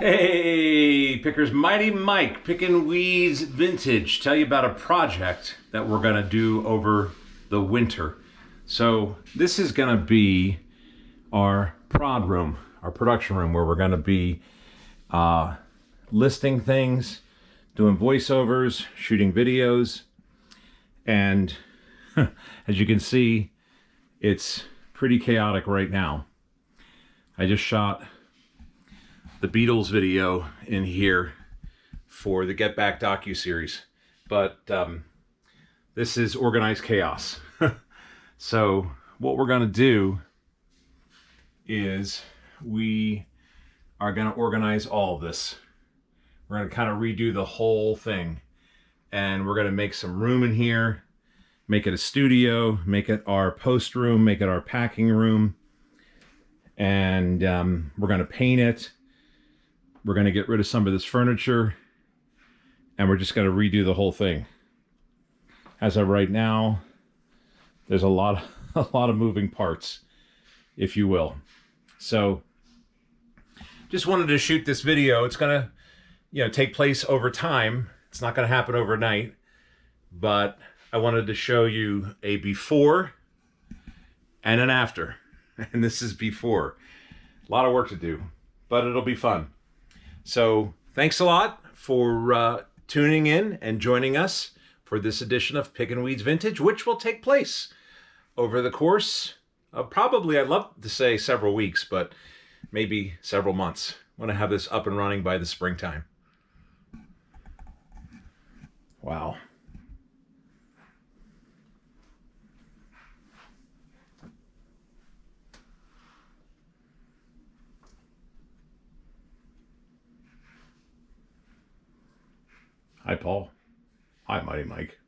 Hey, Pickers, Mighty Mike, Pickin' Weeds Vintage. Tell you about a project that we're gonna do over the winter. So this is gonna be our prod room, our production room, where we're gonna be listing things, doing voiceovers, shooting videos, and as you can see, it's pretty chaotic right now. I just shot the Beatles video in here for the Get Back docu-series, but this is organized chaos. So what we're gonna do is we are gonna organize all of this. We're gonna kind of redo the whole thing, and we're gonna make some room in here, make it a studio, make it our post room, make it our packing room, and we're gonna paint it. We're going to get rid of some of this furniture, and we're just going to redo the whole thing. As of right now, there's a lot of moving parts, if you will. So just wanted to shoot this video. It's going to, take place over time. It's not going to happen overnight, but I wanted to show you a before and an after. And this is before. A lot of work to do, but it'll be fun. So thanks a lot for tuning in and joining us for this edition of Pickin' Weeds Vintage, which will take place over the course of probably, I'd love to say several weeks, but maybe several months. I want to have this up and running by the springtime. Wow. Hi, Paul. Hi, Mighty Mike.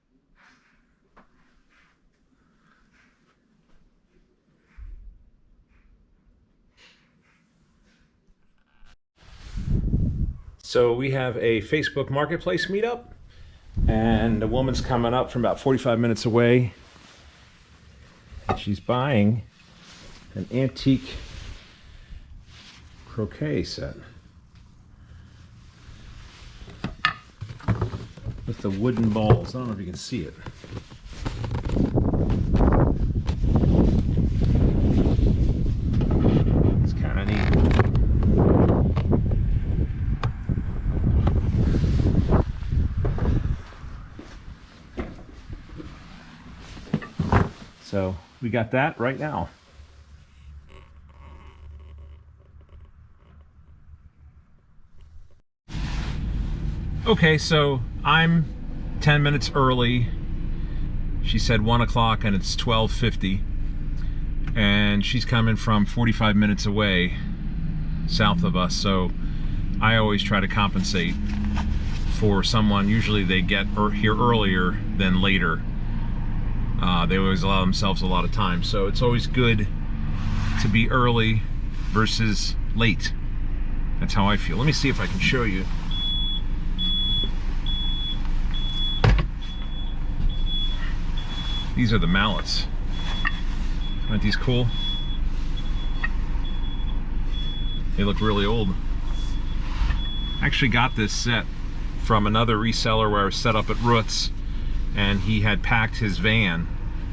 So we have a Facebook Marketplace meetup, and a woman's coming up from about 45 minutes away. And she's buying an antique croquet set with the wooden balls. I don't know if you can see it. It's kind of neat. So we got that right now. Okay, so I'm 10 minutes early. She said 1 o'clock and it's 12:50. And she's coming from 45 minutes away south of us. So I always try to compensate for someone. Usually they get here earlier than later. They always allow themselves a lot of time. So it's always good to be early versus late. That's how I feel. Let me see if I can show you. These are the mallets. Aren't these cool? They look really old. I actually got this set from another reseller where I was set up at Roots, and he had packed his van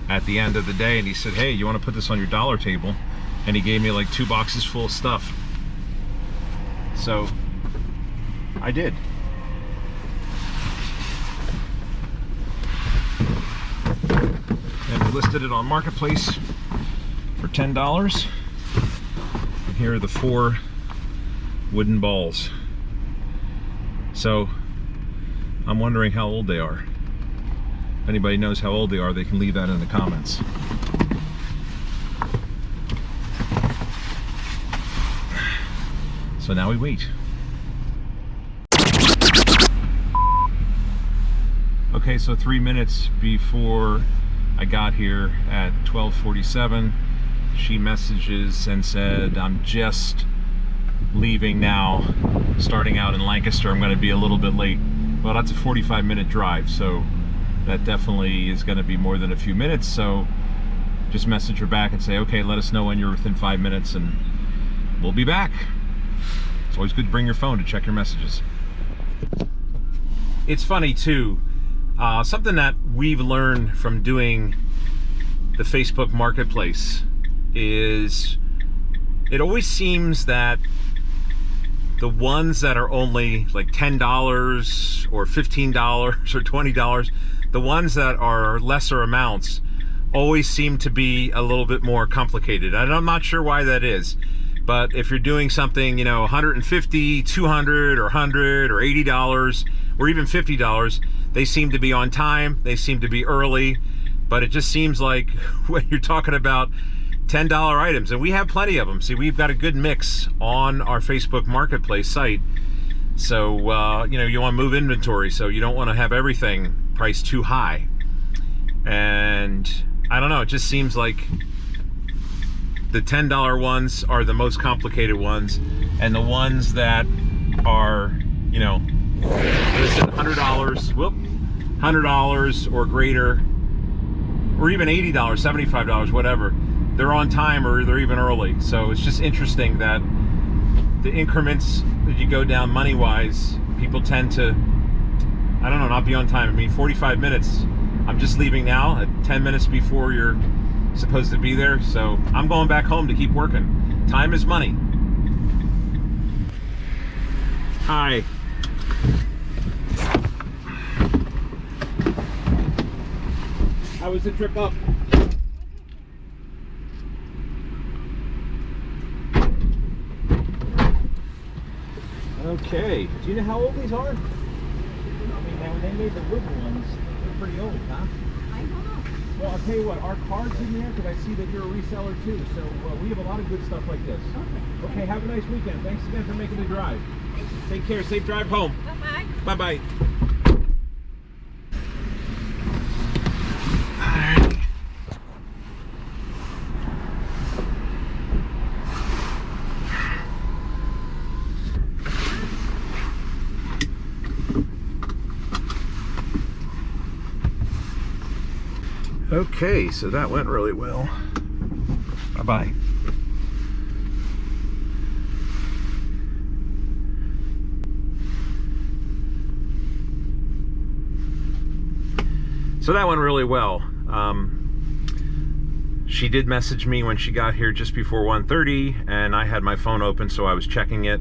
at the end of the day, and he said, hey, you want to put this on your dollar table? And he gave me like 2 boxes full of stuff. So I did. And we listed it on Marketplace for $10. And here are the 4 wooden balls. So I'm wondering how old they are. If anybody knows how old they are, they can leave that in the comments. So now we wait. Okay, so 3 minutes before I got here at 12:47, she messages and said, I'm just leaving now, starting out in Lancaster. I'm going to be a little bit late. Well, that's a 45-minute drive, so that definitely is going to be more than a few minutes. So just message her back and say, okay, let us know when you're within 5 minutes and we'll be back. It's always good to bring your phone to check your messages. It's funny too, something that we've learned from doing the Facebook Marketplace is it always seems that the ones that are only like $10 or $15 or $20, the ones that are lesser amounts always seem to be a little bit more complicated. And I'm not sure why that is, but if you're doing something, you know, $150, $200 or $100 or $80 or even $50, they seem to be on time, they seem to be early, but it just seems like when you're talking about $10 items, and we have plenty of them. See, we've got a good mix on our Facebook Marketplace site. So, you know, you want to move inventory, so you don't want to have everything priced too high. And I don't know, it just seems like the $10 ones are the most complicated ones, and the ones that are, you know, $100, whoop, $100 or greater, or even $80, $75, whatever, they're on time or they're even early. So it's just interesting that the increments that you go down money-wise, people tend to, I don't know, not be on time. I mean, 45 minutes. I'm just leaving now at 10 minutes before you're supposed to be there. So I'm going back home to keep working. Time is money. Hi. How was the trip up? Okay. Do you know how old these are? I mean, when they made the wooden ones, they're pretty old, huh? I don't know. Well, I'll tell you what, our card's in there because I see that you're a reseller too. So we have a lot of good stuff like this. Okay. Okay, have a nice weekend. Thanks again for making the drive. Take care. Safe drive home. Bye-bye. Bye-bye. Okay, so that went really well. Bye-bye. So that went really well. She did message me when she got here just before 1:30, and I had my phone open, so I was checking it.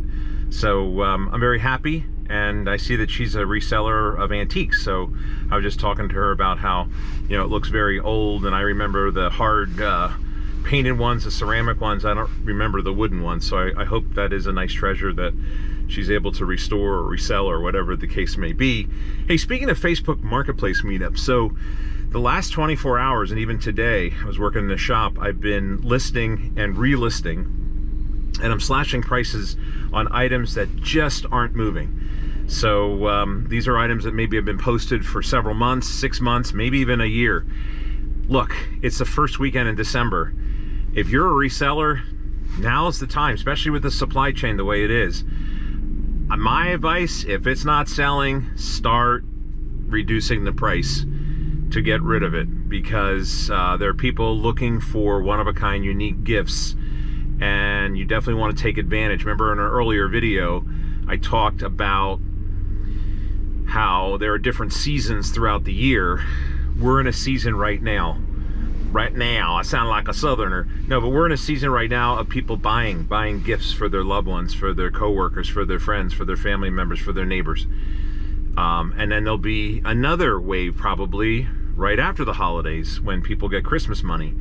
So I'm very happy, and I see that she's a reseller of antiques. So I was just talking to her about how, you know, it looks very old, and I remember the hard painted ones, the ceramic ones. I don't remember the wooden ones. So I hope that is a nice treasure that she's able to restore or resell or whatever the case may be. Hey, speaking of Facebook Marketplace meetups, so the last 24 hours and even today, I was working in the shop, I've been listing and relisting, and I'm slashing prices on items that just aren't moving. So these are items that maybe have been posted for several months, 6 months, maybe even a year. Look, it's the first weekend in December. If you're a reseller, now's the time, especially with the supply chain the way it is. My advice, if it's not selling, start reducing the price to get rid of it, because there are people looking for one-of-a-kind unique gifts, and you definitely want to take advantage. Remember in an earlier video, I talked about how there are different seasons throughout the year. We're in a season right now. Right now, I sound like a southerner. No, but we're in a season right now of people buying gifts for their loved ones, for their coworkers, for their friends, for their family members, for their neighbors. And then there'll be another wave probably right after the holidays when people get Christmas money.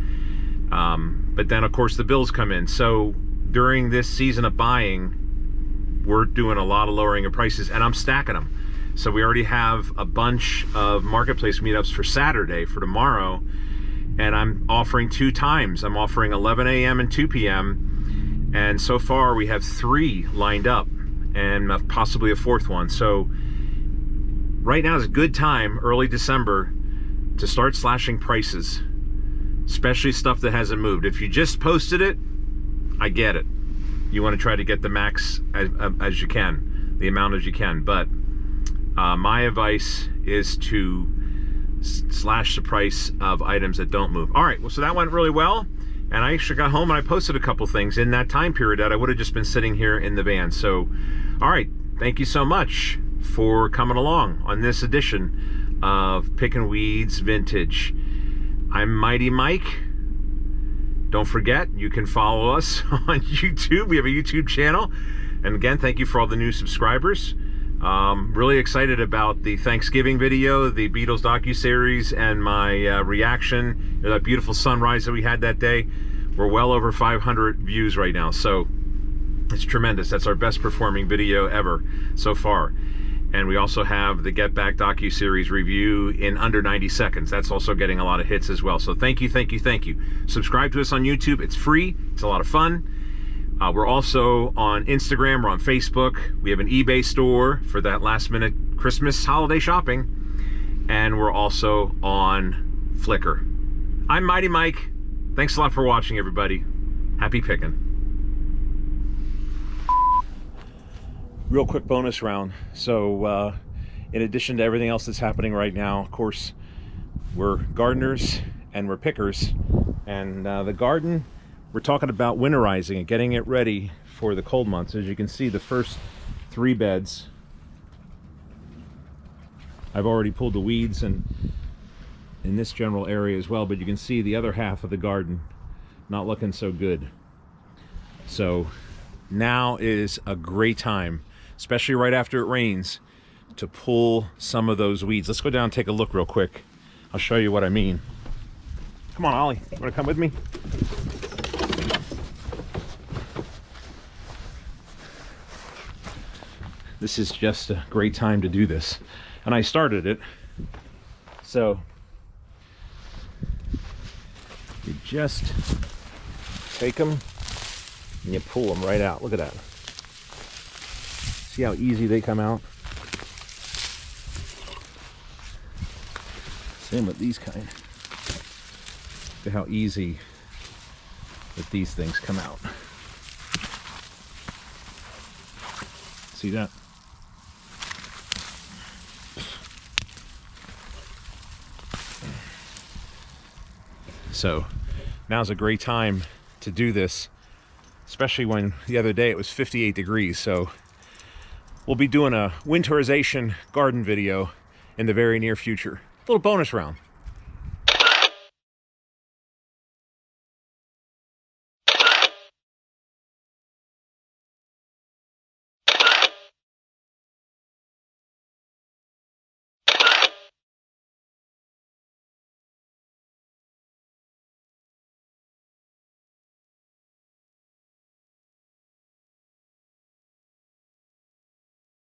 But then of course the bills come in. So during this season of buying, we're doing a lot of lowering of prices, and I'm stacking them. So we already have a bunch of marketplace meetups for Saturday, for tomorrow, and I'm offering 2 times. I'm offering 11 a.m. and 2 p.m. and so far we have 3 lined up, and possibly a 4th one. So right now is a good time, early December, to start slashing prices, especially stuff that hasn't moved. If you just posted it, I get it. You want to try to get the max as you can, the amount as you can, but my advice is to slash the price of items that don't move. All right, well, so that went really well, And I actually got home and I posted a couple things in that time period that I would have just been sitting here in the van. So, all right, thank you so much for coming along on this edition of Pickin' Weeds Vintage. I'm Mighty Mike. Don't forget, you can follow us on YouTube. We have a YouTube channel. And again, thank you for all the new subscribers. Really excited about the Thanksgiving video, the Beatles docuseries, and my reaction to that beautiful sunrise that we had that day. We're well over 500 views right now, so it's tremendous. That's our best performing video ever so far. And we also have the Get Back docuseries review in under 90 seconds. That's also getting a lot of hits as well. So thank you, thank you, thank you. Subscribe to us on YouTube. It's free. It's a lot of fun. We're also on Instagram. We're on Facebook. We have an eBay store for that last minute Christmas holiday shopping. And we're also on Flickr. I'm Mighty Mike. Thanks a lot for watching, everybody. Happy picking. Real quick bonus round. So in addition to everything else that's happening right now, of course, we're gardeners and we're pickers. And the garden, we're talking about winterizing and getting it ready for the cold months. As you can see, the first 3 beds, I've already pulled the weeds and in this general area as well, but you can see the other half of the garden not looking so good. So now is a great time, especially right after it rains, to pull some of those weeds. Let's go down and take a look real quick. I'll show you what I mean. Come on, Ollie, you wanna come with me? This is just a great time to do this. And I started it. So you just take them and you pull them right out. Look at that. See how easy they come out? Same with these kind. Look at how easy that these things come out. See that? So now's a great time to do this, especially when the other day it was 58 degrees. So we'll be doing a winterization garden video in the very near future. A little bonus round.